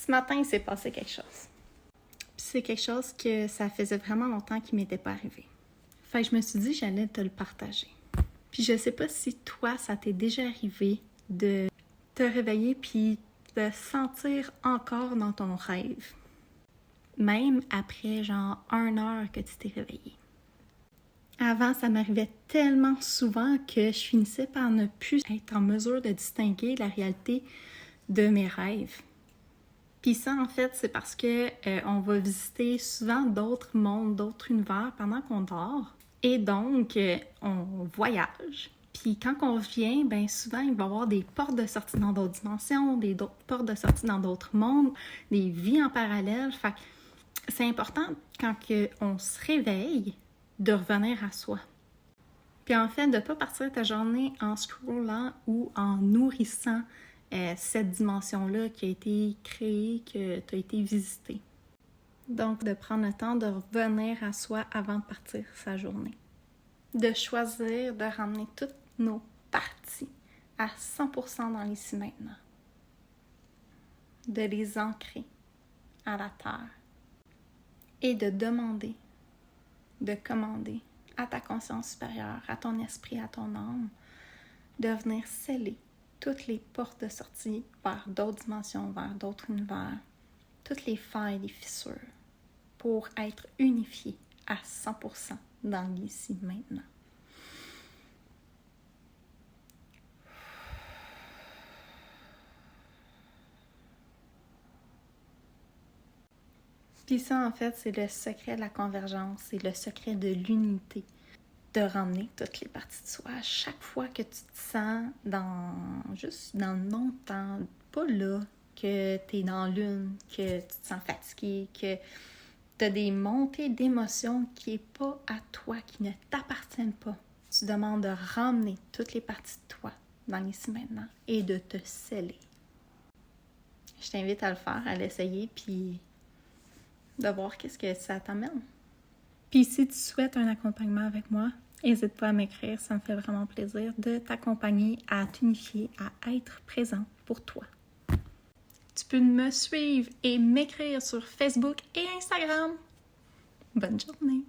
ce matin, il s'est passé quelque chose. Puis c'est quelque chose que ça faisait vraiment longtemps qu'il m'était pas arrivé. Fait que je me suis dit que j'allais te le partager. Puis je sais pas si toi, ça t'est déjà arrivé de te réveiller puis de sentir encore dans ton rêve. Même après genre 1 heure que tu t'es réveillé. Avant, ça m'arrivait tellement souvent que je finissais par ne plus être en mesure de distinguer la réalité de mes rêves. Puis ça, en fait, c'est parce que on va visiter souvent d'autres mondes, d'autres univers pendant qu'on dort. Et donc, on voyage. Puis quand on revient, bien souvent, il va y avoir des portes de sortie dans d'autres dimensions, d'autres portes de sortie dans d'autres mondes, des vies en parallèle. Fait que c'est important, quand on se réveille, de revenir à soi. Puis en fait, de ne pas partir ta journée en scrollant ou en nourrissant cette dimension-là qui a été créée, que tu as été visitée. Donc, de prendre le temps de revenir à soi avant de partir sa journée. De choisir de ramener toutes nos parties à 100% dans l'ici maintenant. De les ancrer à la terre. Et de demander, de commander à ta conscience supérieure, à ton esprit, à ton âme, de venir sceller toutes les portes de sortie vers d'autres dimensions, vers d'autres univers, toutes les failles, les fissures, pour être unifié à 100% dans l'ici maintenant. Puis ça, en fait, c'est le secret de la convergence, c'est le secret de l'unité, de ramener toutes les parties de soi. À chaque fois que tu te sens juste dans le non-temps, pas là, que tu es dans l'une, que tu te sens fatigué, que tu as des montées d'émotions qui n'est pas à toi, qui ne t'appartiennent pas. Tu demandes de ramener toutes les parties de toi dans l'ici maintenant et de te sceller. Je t'invite à le faire, à l'essayer, puis de voir qu'est-ce que ça t'amène. Puis si tu souhaites un accompagnement avec moi, n'hésite pas à m'écrire, ça me fait vraiment plaisir de t'accompagner à t'unifier, à être présent pour toi. Tu peux me suivre et m'écrire sur Facebook et Instagram. Bonne journée!